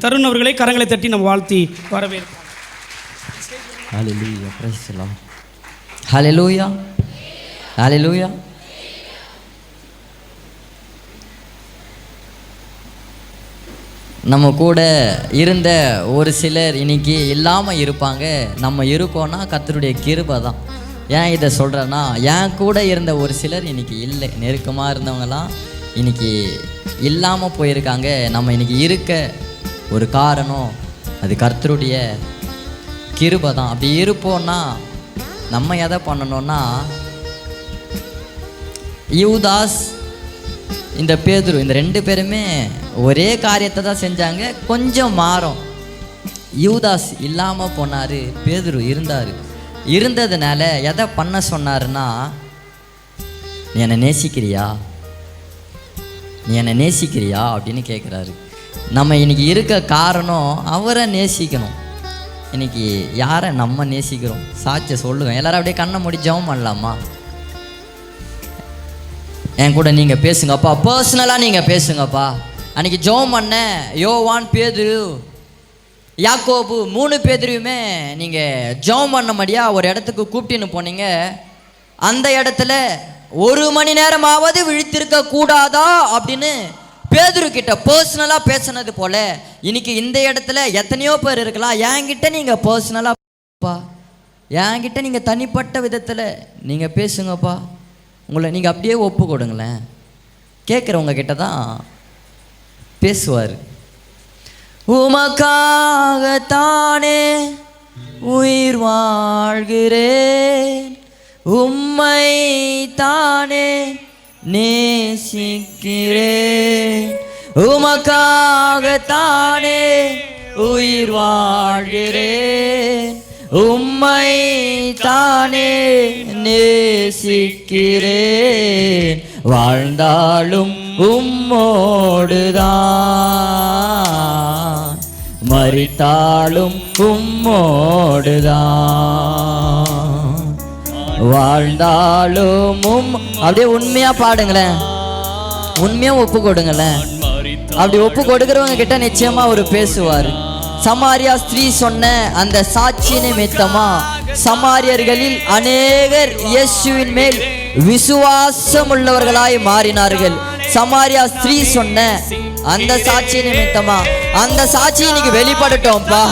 தருண் அவர்களை கரங்களை தட்டி நம்ம வாழ்த்தி வரவேற்போம். ஹல்லேலூயா, பிரைஸ் தி லார்ட். ஹல்லேலூயா, ஹல்லேலூயா. நம்ம கூட இருந்த ஒரு சிலர் இன்னைக்கு இல்லாமல் இருப்பாங்க. நம்ம இருக்கோன்னா கர்த்தருடைய கிருபை தான். ஏன் இதை சொல்கிறேன்னா, என் கூட இருந்த ஒரு சிலர் இன்னைக்கு இல்லை. நெருக்கமாக இருந்தவங்கலாம் இன்னைக்கு இல்லாமல் போயிருக்காங்க. நம்ம இன்னைக்கு இருக்க ஒரு காரணம் அது கர்த்தருடைய கிருபை தான். அப்படி இருப்போம்னா நம்ம எதை பண்ணணும்னா, யூதாஸ் இந்த பேதுரு இந்த ரெண்டு பேருமே ஒரே காரியத்தை தான் செஞ்சாங்க, கொஞ்சம் மாறும். யூதாஸ் இல்லாமல் போனார், பேதுரு இருந்தார். இருந்ததுனால எதை பண்ண சொன்னாருன்னா, நீ என்னை நேசிக்கிறியா, நீ என்னை நேசிக்கிறியா அப்படின்னு கேட்குறாரு. நம்ம இன்னைக்கு இருக்க காரணம் அவரை நேசிக்கணும். இன்னைக்கு யாரை நம்ம நேசிக்கிறோம்? சாட்சியை சொல்லுவேன். எல்லாரும் அப்படியே கண்ணை மூடி ஜெபம் பண்ணலாமா? என் கூட நீங்கள் பேசுங்கப்பா, பர்சனலாக நீங்கள் பேசுங்கப்பா. அன்றைக்கி ஜெபம் பண்ண யோவான், பேதுரு, யாக்கோபு 3 பேதுருவுமே நீங்கள் ஜெபம் பண்ணபடியா ஒரு இடத்துக்கு கூப்பிட்டுன்னு போனீங்க. அந்த இடத்துல 1 மணி நேரமாவது விழித்திருக்க கூடாதா அப்படின்னு பேதுரு கிட்ட பர்சனலாக பேசினது போல இன்னைக்கு இந்த இடத்துல எத்தனையோ பேர் இருக்கலாம். என்கிட்ட நீங்கள் பர்சனலாகப்பா, என்கிட்ட நீங்கள் தனிப்பட்ட விதத்தில் நீங்கள் பேசுங்கப்பா. உங்களை நீங்கள் அப்படியே ஒப்பு கொடுங்களேன். கேட்குறவங்க கிட்ட தான் பேசுவார். உமக்காகத்தானே உயிர் வாழ்கிறேன், உம்மை தானே நேசிக்கிறேன், உமக்காகத்தானே உயிர் வாழ்கிறேன், உம்மை தானே நேசிக்கிறேன், வாழ்ந்தாலும் உம்மோடுதான், மரித்தாலும் உம்மோடுதான், வாழ்ந்தாலும் அப்படியே உண்மையா பாடுங்களேன், உண்மையா ஒப்பு கொடுங்களேன். அப்படி ஒப்பு கொடுக்கிறவங்க கிட்ட நிச்சயமா ஒரு பேசுவார். சமாரியா ஸ்திரீ சொன்ன அந்த சாட்சி நிமித்தமா சமாரியர்களில் அநேகர் இயேசுவின் மேல் விசுவாசம் உள்ளவர்களாய் மாறினார்கள். சமாரியா ஸ்திரீ சொன்ன அந்த சாட்சி நிமித்தமா அந்த சாட்சி இன்னைக்கு வெளிப்படட்டோம்ப்பா,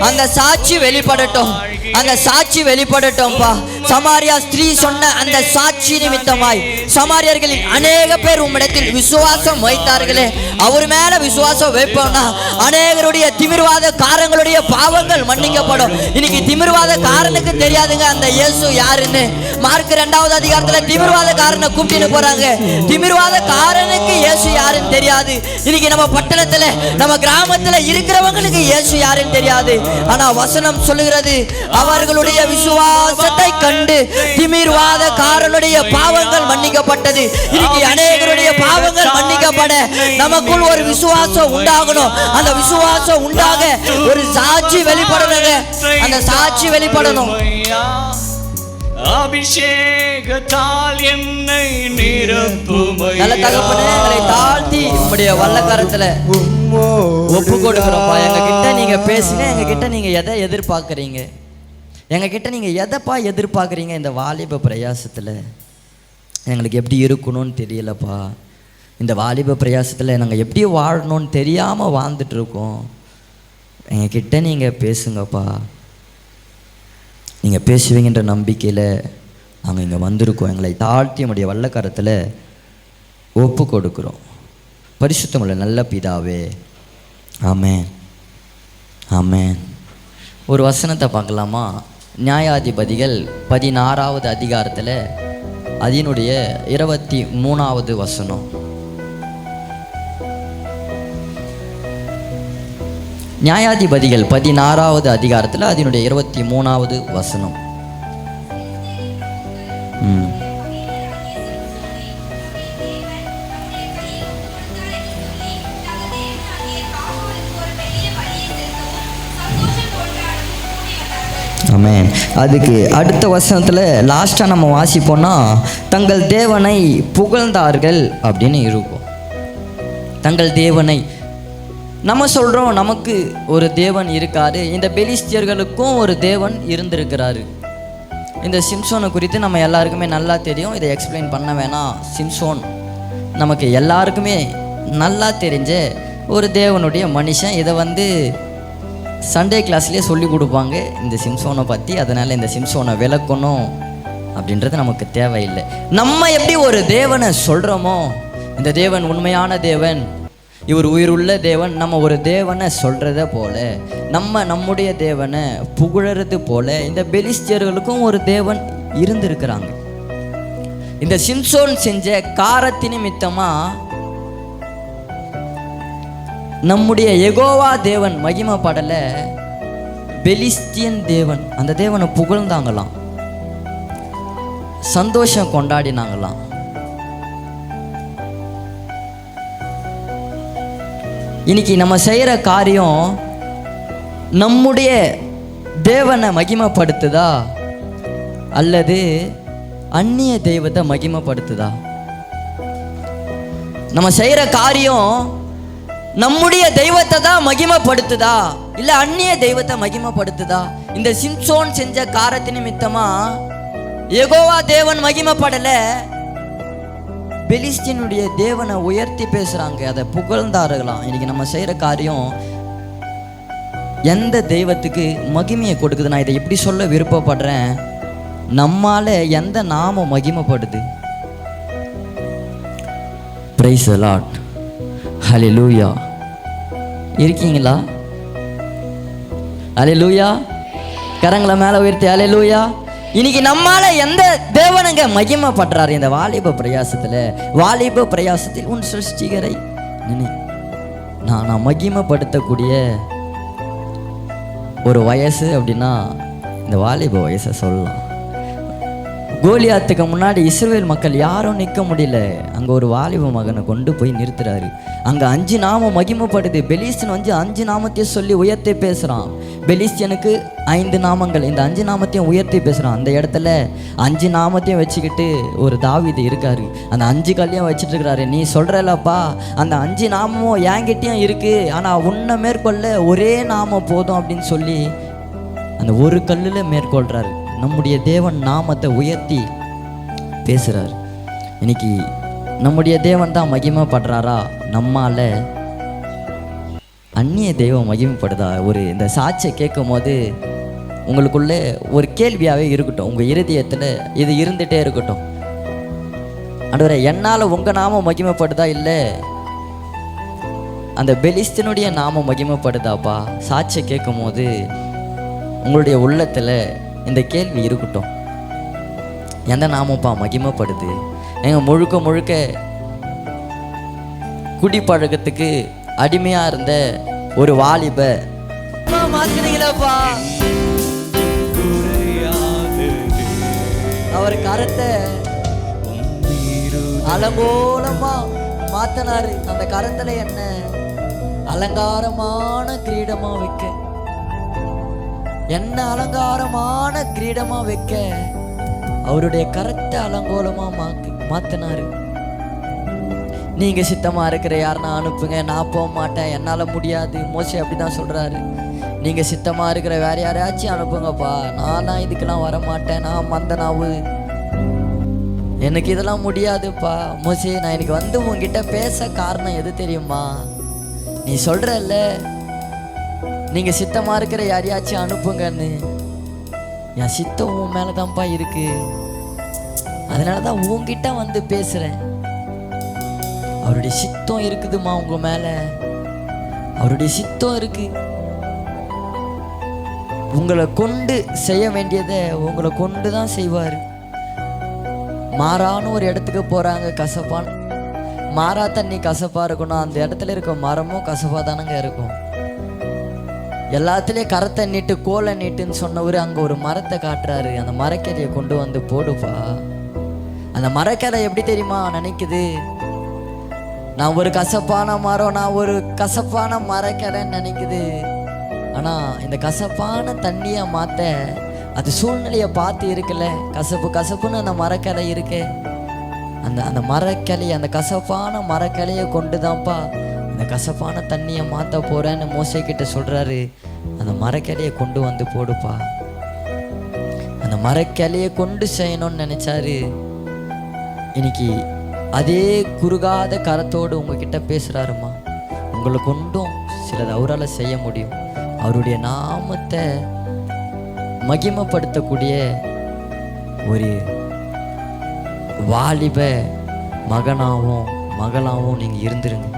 அந்த சாட்சி வெளிப்படட்டும், அந்த சாட்சி வெளிப்படட்டும்பா. சமாரியா ஸ்திரீ சொன்ன அந்த சாட்சி நிமித்தமாய் சமாரியர்களில் அநேக பேர் உம்மிடத்தில் விசுவாசம் வைத்தார்களே. அவர் மேல விசுவாசம் வைப்போம்னா அநேகருடைய திமிர்வாத காரங்களுடைய பாவங்கள் மன்னிக்கப்படும். இன்னைக்கு திமிர்வாத காரனுக்கு தெரியாதுங்க அந்த இயேசு யாருன்னு. மார்க் 2வது அதிகாரத்துல திமிர்வாத காரனை கூப்பிட்டு போறாங்க. திமிர்வாத காரனுக்கு இயேசு யாருன்னு தெரியாது. இன்னைக்கு நம்ம பட்டணத்துல நம்ம கிராமத்துல இருக்கிறவங்களுக்கு இயேசு யாருன்னு தெரியாது. ஆனா வசனம் சொல்லுகிறது, அவர்களுடைய விசுவாசத்தை கண்டு திமிர்வாத காரனுடைய பாவங்கள் மன்னிக்கப்பட்டது. இன்னைக்கு அநேகருடைய பாவங்கள் மன்னிக்கப்பட நமக்குள் ஒரு விசுவாசம் உண்டாகணும். அந்த விசுவாசம் உண்டாக ஒரு சாட்சி வெளிப்படணும். அந்த சாட்சி வெளிப்படணும். அபிஷேகத்தால் என்னை நிரப்புமையா. நல்ல தகப்பனே, எங்களை தாழ்த்தி உம்முடைய வல்லக்கரத்துல ஒப்பு கொடுக்கிறோம்ப்பா. எங்க கிட்ட நீங்க பேசுங்க. எங்க கிட்ட நீங்க எதை எதிர்பார்க்குறீங்க? எங்க கிட்ட நீங்க எதைப்பா எதிர்பார்க்குறீங்க? இந்த வாலிப பிரயாசத்துல எங்களுக்கு எப்படி இருக்கணும்னு தெரியலப்பா. இந்த வாலிப பிரயாசத்துல நாங்கள் எப்படி வாழணும்னு தெரியாம வாழ்ந்துட்டு இருக்கோம். எங்க கிட்ட நீங்க பேசுங்கப்பா. நீங்கள் பேசுவீங்கன்ற நம்பிக்கையில் நாங்கள் இங்கே வந்திருக்கோம். எங்களை தாழ்த்தி உடைய வல்லக்கரத்தில் ஒப்பு கொடுக்குறோம். பரிசுத்தமுள்ள நல்ல பிதாவே, ஆமென், ஆமென். ஒரு வசனத்தை பார்க்கலாமா? நியாயாதிபதிகள் 16வது அதிகாரத்தில் அதனுடைய 23வது வசனம். நியாயாதிபதிகள் 16வது அதிகாரத்தில் அதனுடைய 23வது வசனம். ஆமென். அதுக்கு அடுத்த வசனத்தில் லாஸ்ட்டாக நம்ம வாசிப்போம்னா, தங்கள் தேவனை புகழ்ந்தார்கள் அப்படின்னு இருக்கும். தங்கள் தேவனை நம்ம சொல்கிறோம் நமக்கு ஒரு தேவன் இருக்காரு, இந்த பெலிஸ்தியர்களுக்கும் ஒரு தேவன் இருந்திருக்கிறாரு. இந்த சிம்சோனை குறித்து நம்ம எல்லாருக்குமே நல்லா தெரியும், இதை எக்ஸ்பிளைன் பண்ண வேணாம். சிம்சோன் நமக்கு எல்லாருக்குமே நல்லா தெரிஞ்ச ஒரு தேவனுடைய மனுஷன். இதை சண்டே கிளாஸ்லேயே சொல்லி கொடுப்பாங்க இந்த சிம்சோனை பற்றி. அதனால் இந்த சிம்சோனை விளக்கணும் அப்படின்றது நமக்கு தேவையில்லை. நம்ம எப்படி ஒரு தேவனை சொல்கிறோமோ, இந்த தேவன் உண்மையான தேவன், இவர் உயிருள்ள தேவன், நம்ம ஒரு தேவனை சொல்கிறத போல, நம்முடைய தேவனை புகழறது போல இந்த பெலிஸ்தியர்களுக்கும் ஒரு தேவன் இருந்திருக்கிறாங்க. இந்த சிம்சோன் செஞ்ச காரத்தின் நிமித்தமாக நம்முடைய யெகோவா தேவன் மகிமைப்படலை, பெலிஸ்தியன் தேவன் அந்த தேவனை புகழ்ந்தாங்களாம், சந்தோஷம் கொண்டாடினாங்களாம். இன்னைக்கு நம்ம செய்கிற காரியம் நம்முடைய தேவனை மகிமைப்படுத்துதா அல்லது அந்நிய தெய்வத்தை மகிமைப்படுத்துதா? நம்ம செய்கிற காரியம் நம்முடைய தெய்வத்தை தான் மகிமைப்படுத்துதா இல்லை அந்நிய தெய்வத்தை மகிமைப்படுத்துதா? இந்த சிம்சோன் செஞ்ச காரத்தின் நிமித்தமா யெகோவா தேவன் மகிமைப்படலை, பெலிஸ்தியனுடைய தேவனை உயர்த்தி பேசுகிறாங்க, அதை புகழ்ந்தார்களாம். இன்னைக்கு நம்ம செய்கிற காரியம் எந்த தெய்வத்துக்கு மகிமையை கொடுக்குது? நான் இதை எப்படி சொல்ல விருப்பப்படுறேன், நம்மால் எந்த நாமம் மகிமைப்படுது? பிரைஸ் தி லார்ட், ஹல்லேலூயா. இருக்கீங்களா? ஹல்லேலூயா. கரங்களை மேலே உயர்த்தி ஹல்லேலூயா. இன்னைக்கு நம்மால எந்த தேவனுங்க மகிமைப்படுறாரு? இந்த வாலிப பிரயாசத்தில் உன் சிருஷ்டிகரை நான் மகிமைப்படுத்தக்கூடிய ஒரு வயசு அப்படின்னா இந்த வாலிப வயசை சொல்லலாம். கோலியாத்துக்கு முன்னாடி இஸ்ரவேல் மக்கள் யாரும் நிற்க முடியல. அங்கே ஒரு வாலிப மகனை கொண்டு போய் நிறுத்துறாரு. அங்கே 5 நாமம் மகிமைப்படுது. பெலிஸ்தியன் 5 நாமத்தையும் சொல்லி உயர்த்தி பேசுகிறான். பெலிஸ்தியனுக்கு 5 நாமங்கள், இந்த 5 நாமத்தையும் உயர்த்தி பேசுகிறான். அந்த இடத்துல 5 நாமத்தையும் வச்சுக்கிட்டு ஒரு தாவீது இருக்காரு. அந்த 5 கல்லையும் வச்சுட்டு இருக்கிறாரு. நீ சொல்கிறல்லப்பா, அந்த 5 நாமமும் என்கிட்டையும் இருக்குது, ஆனால் உன்னை மேற்கொள்ள ஒரே நாமம் போதும் அப்படின்னு சொல்லி அந்த ஒரு கல்லில் மேற்கொள்கிறாரு. நம்முடைய தேவன் நாமத்தை உயர்த்தி பேசுகிறார். இன்னைக்கு நம்முடைய தேவன் தான் மகிமைப்படுறாரா? நம்மால அந்நிய தெய்வம் மகிமைப்படுதா? இந்த சாட்சியை கேட்கும் போது உங்களுக்குள்ளே ஒரு கேள்வியாகவே இருக்கட்டும், உங்கள் இருதயத்தில் இது இருந்துகிட்டே இருக்கட்டும். ஆண்டவரே, என்னால் உங்கள் நாமம் மகிமைப்படுதா இல்லை அந்த பெலிஸ்தியனுடைய நாமம் மகிமைப்படுதாப்பா? சாட்சியை கேட்கும் போது உங்களுடைய உள்ளத்தில் இந்த கேள்வி இருக்கட்டும், எந்த நாமப்பா மகிமைப்படுது? எங்கள் முழுக்க குடிப்பழக்கத்துக்கு அடிமையாக இருந்த ஒரு வாலிப மாத்தினீங்களப்பா, அவர் கரத்தை அலங்கோலமா மாத்தினாரு. அந்த கரத்துல என்ன அலங்காரமான கிரீடமா வைக்க, என்ன அலங்காரமான கிரீடமா வைக்க அவருடைய கரத்தை அலங்கோலமா மாத்தினாரு. நீங்க சித்தமா இருக்கிற யாருன்னா அனுப்புங்க, நான் போக மாட்டேன், என்னால முடியாது. மோசே அப்படிதான் சொல்றாரு. நீங்க சித்தமா இருக்கிற வேற யாரையாச்சும் அனுப்புங்கப்பா, நானா இதுக்கெல்லாம் வர மாட்டேன், நான் மந்தனாவு, எனக்கு இதெல்லாம் முடியாதுப்பா. மோசே, நான் எனக்கு உங்ககிட்ட பேச காரணம் எது தெரியுமா? நீ சொல்றல்ல நீங்க சித்தமா இருக்கிற யாரையாச்சும் அனுப்புங்கன்னு, என் சித்தம் உன் மேலதான்ப்பா இருக்கு, அதனாலதான் உங்ககிட்ட பேசுறேன். அவருடைய சித்தம் இருக்குதுமா உங்க மேல, அவருடைய சித்தம் இருக்கு. உங்களை கொண்டு செய்ய வேண்டியதை உங்களை கொண்டு தான் செய்வார். மாறான ஒரு இடத்துக்கு போறாங்க, கசப்பான மாறா தண்ணி கசப்பா இருக்கணும், அந்த இடத்துல இருக்க மரமும் கசப்பா தானங்க இருக்கும். எல்லாத்துலேயும் கரத்தை நீட்டு கோலை நீட்டுன்னு சொன்னவர் அங்கே ஒரு மரத்தை காட்டுறாரு. அந்த மரக்கிளையை கொண்டு போடுப்பா. அந்த மரக்கிளை எப்படி தெரியுமா நினைக்குது? நான் ஒரு கசப்பான மரம், நான் ஒரு கசப்பான மரக்கிளைன்னு நினைக்குது. ஆனால் இந்த கசப்பான தண்ணியை மாற்ற அது சூழ்நிலையை பார்த்து இருக்குல்ல, கசப்புன்னு அந்த மரக்கிளை இருக்கு. அந்த மரக்கிளையை, அந்த கசப்பான மரக்கிளையை கொண்டு தான்ப்பா இந்த கசப்பான தண்ணியை மாற்ற போகிறேன்னு மோசே கிட்ட சொல்கிறாரு. அந்த மரக்கிளையை கொண்டு வந்து போடுப்பா. அந்த மரக்கிளையை கொண்டு செய்யணும்னு நினச்சாரு. இன்னைக்கு அதே குறுகாத கரத்தோடு உங்ககிட்ட பேசுகிறாருமா. உங்களை கொண்டும் சிலது அவரால் செய்ய முடியும். அவருடைய நாமத்தை மகிமைப்படுத்தக்கூடிய ஒரு வாலிப மகனாகவும் மகளாகவும் நீங்கள் இருந்துருங்க.